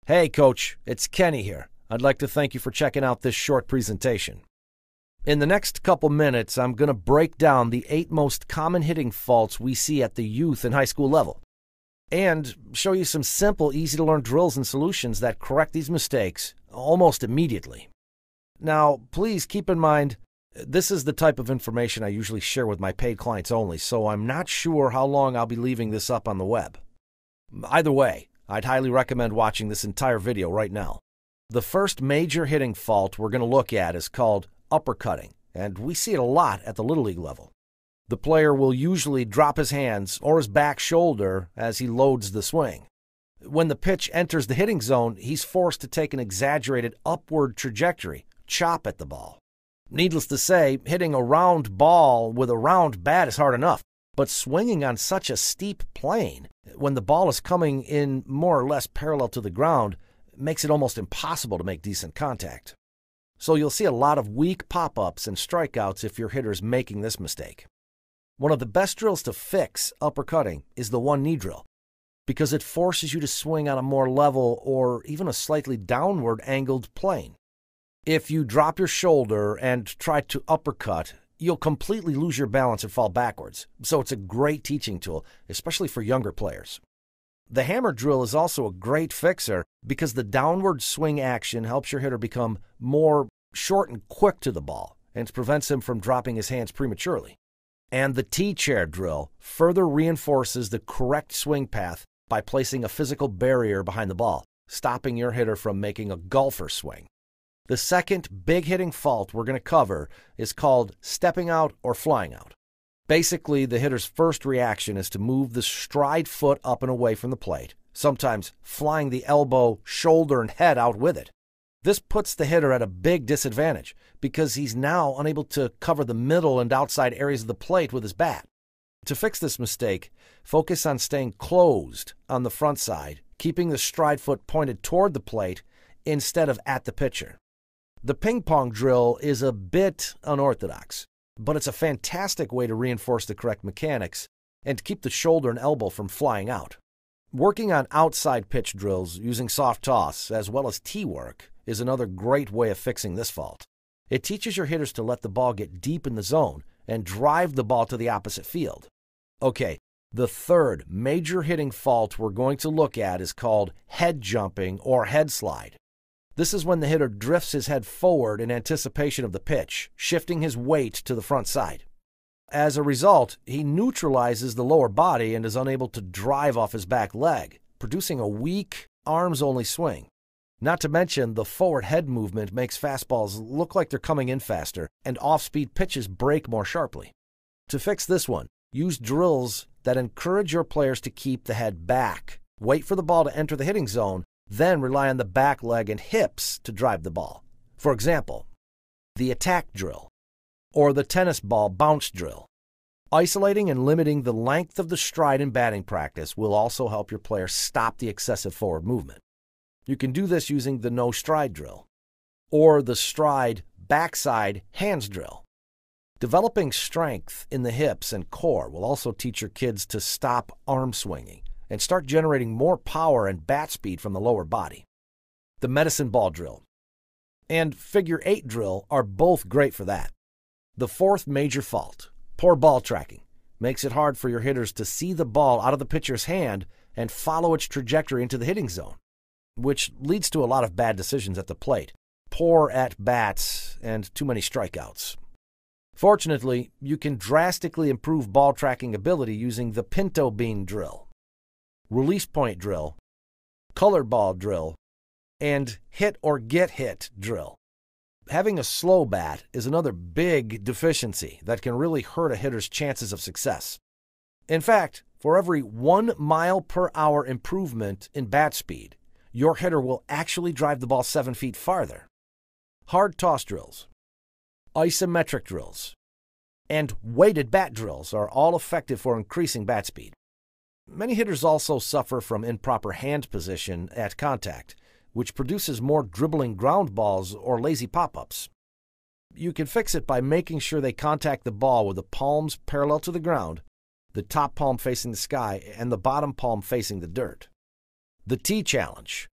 Hey, Coach, it's Kenny here. I'd like to thank you for checking out this short presentation. In the next couple minutes, I'm going to break down the 8 most common hitting faults we see at the youth and high school level, and show you some simple, easy-to-learn drills and solutions that correct these mistakes almost immediately. Now, please keep in mind, this is the type of information I usually share with my paid clients only, so I'm not sure how long I'll be leaving this up on the web. Either way, I'd highly recommend watching this entire video right now. The first major hitting fault we're going to look at is called uppercutting, and we see it a lot at the Little League level. The player will usually drop his hands or his back shoulder as he loads the swing. When the pitch enters the hitting zone, he's forced to take an exaggerated upward trajectory, chop at the ball. Needless to say, hitting a round ball with a round bat is hard enough, but swinging on such a steep plane, when the ball is coming in more or less parallel to the ground, makes it almost impossible to make decent contact. So you'll see a lot of weak pop-ups and strikeouts if your hitter's making this mistake. One of the best drills to fix uppercutting is the one-knee drill, because it forces you to swing on a more level or even a slightly downward angled plane. If you drop your shoulder and try to uppercut, you'll completely lose your balance and fall backwards, so it's a great teaching tool, especially for younger players. The hammer drill is also a great fixer because the downward swing action helps your hitter become more short and quick to the ball and prevents him from dropping his hands prematurely. And the T-chair drill further reinforces the correct swing path by placing a physical barrier behind the ball, stopping your hitter from making a golfer swing. The second big hitting fault we're going to cover is called stepping out or flying out. Basically, the hitter's first reaction is to move the stride foot up and away from the plate, sometimes flying the elbow, shoulder, and head out with it. This puts the hitter at a big disadvantage because he's now unable to cover the middle and outside areas of the plate with his bat. To fix this mistake, focus on staying closed on the front side, keeping the stride foot pointed toward the plate instead of at the pitcher. The ping pong drill is a bit unorthodox, but it's a fantastic way to reinforce the correct mechanics and keep the shoulder and elbow from flying out. Working on outside pitch drills using soft toss as well as tee work is another great way of fixing this fault. It teaches your hitters to let the ball get deep in the zone and drive the ball to the opposite field. Okay, the third major hitting fault we're going to look at is called head jumping or head slide. This is when the hitter drifts his head forward in anticipation of the pitch, shifting his weight to the front side. As a result, he neutralizes the lower body and is unable to drive off his back leg, producing a weak, arms-only swing. Not to mention, the forward head movement makes fastballs look like they're coming in faster, and off-speed pitches break more sharply. To fix this one, use drills that encourage your players to keep the head back, wait for the ball to enter the hitting zone, then rely on the back leg and hips to drive the ball. For example, the attack drill or the tennis ball bounce drill. Isolating and limiting the length of the stride in batting practice will also help your players stop the excessive forward movement. You can do this using the no stride drill or the stride backside hands drill. Developing strength in the hips and core will also teach your kids to stop arm swinging and start generating more power and bat speed from the lower body. The medicine ball drill and figure 8 drill are both great for that. The fourth major fault, poor ball tracking, makes it hard for your hitters to see the ball out of the pitcher's hand and follow its trajectory into the hitting zone, which leads to a lot of bad decisions at the plate, poor at-bats, and too many strikeouts. Fortunately, you can drastically improve ball tracking ability using the pinto bean drill, release point drill, color ball drill, and hit or get hit drill. Having a slow bat is another big deficiency that can really hurt a hitter's chances of success. In fact, for every 1 mile per hour improvement in bat speed, your hitter will actually drive the ball 7 feet farther. Hard toss drills, isometric drills, and weighted bat drills are all effective for increasing bat speed. Many hitters also suffer from improper hand position at contact, which produces more dribbling ground balls or lazy pop-ups. You can fix it by making sure they contact the ball with the palms parallel to the ground, the top palm facing the sky, and the bottom palm facing the dirt. The T challenge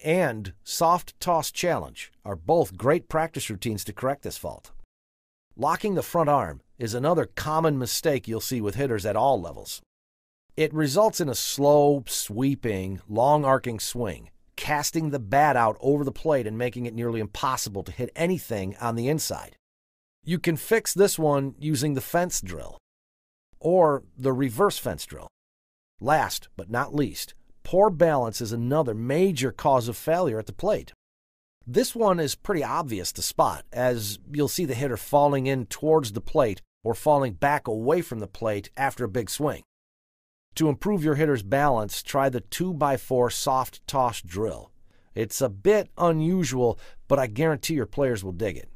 and Soft Toss Challenge are both great practice routines to correct this fault. Locking the front arm is another common mistake you'll see with hitters at all levels. It results in a slow, sweeping, long-arcing swing, casting the bat out over the plate and making it nearly impossible to hit anything on the inside. You can fix this one using the fence drill or the reverse fence drill. Last but not least, poor balance is another major cause of failure at the plate. This one is pretty obvious to spot, as you'll see the hitter falling in towards the plate or falling back away from the plate after a big swing. To improve your hitter's balance, try the 2x4 soft toss drill. It's a bit unusual, but I guarantee your players will dig it.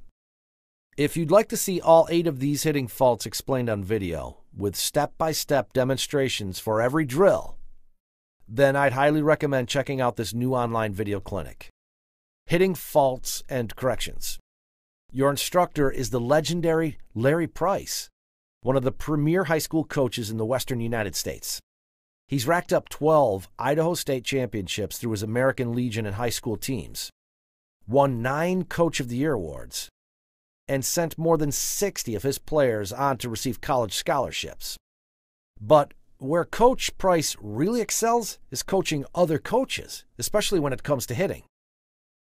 If you'd like to see all 8 of these hitting faults explained on video, with step-by-step demonstrations for every drill, then I'd highly recommend checking out this new online video clinic. Hitting Faults and Corrections. Your instructor is the legendary Larry Price, one of the premier high school coaches in the western United States. He's racked up 12 Idaho State championships through his American Legion and high school teams, won 9 Coach of the Year awards, and sent more than 60 of his players on to receive college scholarships. But where Coach Price really excels is coaching other coaches, especially when it comes to hitting.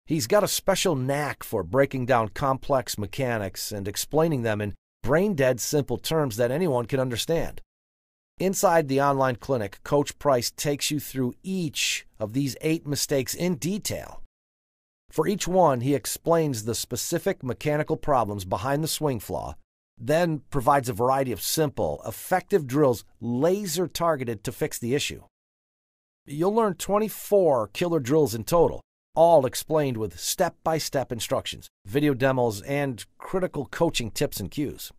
He's got a special knack for breaking down complex mechanics and explaining them in brain-dead simple terms that anyone can understand. Inside the online clinic, Coach Price takes you through each of these 8 mistakes in detail. For each one, he explains the specific mechanical problems behind the swing flaw, then provides a variety of simple, effective drills laser-targeted to fix the issue. You'll learn 24 killer drills in total, all explained with step-by-step instructions, video demos, and critical coaching tips and cues.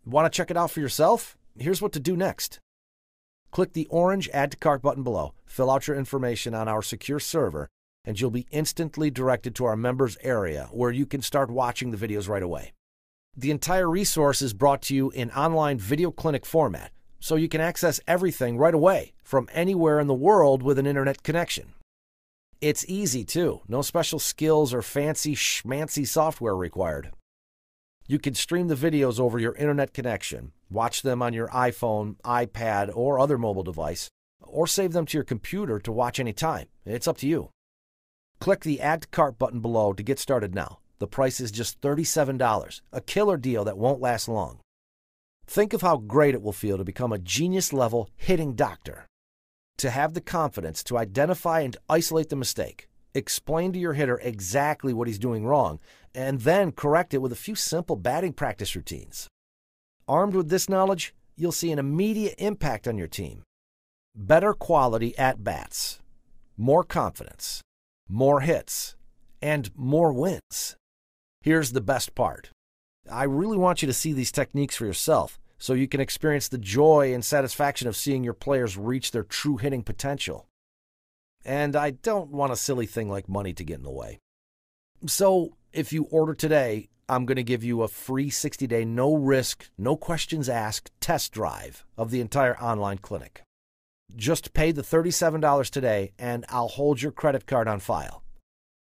Want to check it out for yourself? Here's what to do next. Click the orange Add to Cart button below, fill out your information on our secure server, and you'll be instantly directed to our members area where you can start watching the videos right away. The entire resource is brought to you in online video clinic format, so you can access everything right away from anywhere in the world with an internet connection. It's easy too, no special skills or fancy schmancy software required. You can stream the videos over your internet connection, watch them on your iPhone, iPad, or other mobile device, or save them to your computer to watch anytime. It's up to you. Click the Add to Cart button below to get started now. The price is just $37, a killer deal that won't last long. Think of how great it will feel to become a genius-level hitting doctor. To have the confidence to identify and isolate the mistake, explain to your hitter exactly what he's doing wrong, and then correct it with a few simple batting practice routines. Armed with this knowledge, you'll see an immediate impact on your team. Better quality at-bats, more confidence, more hits, and more wins. Here's the best part. I really want you to see these techniques for yourself so you can experience the joy and satisfaction of seeing your players reach their true hitting potential. And I don't want a silly thing like money to get in the way. So if you order today, I'm going to give you a free 60-day, no-risk, no questions asked test drive of the entire online clinic. Just pay the $37 today, and I'll hold your credit card on file.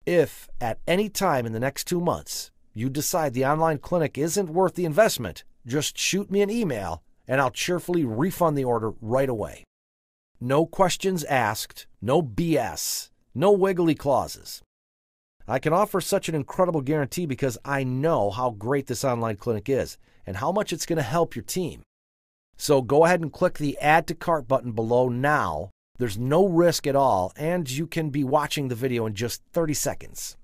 If, at any time in the next 2 months, you decide the online clinic isn't worth the investment, just shoot me an email, and I'll cheerfully refund the order right away. No questions asked, no BS, no wiggly clauses. I can offer such an incredible guarantee because I know how great this online clinic is and how much it's going to help your team. So go ahead and click the Add to Cart button below now. There's no risk at all, and you can be watching the video in just 30 seconds.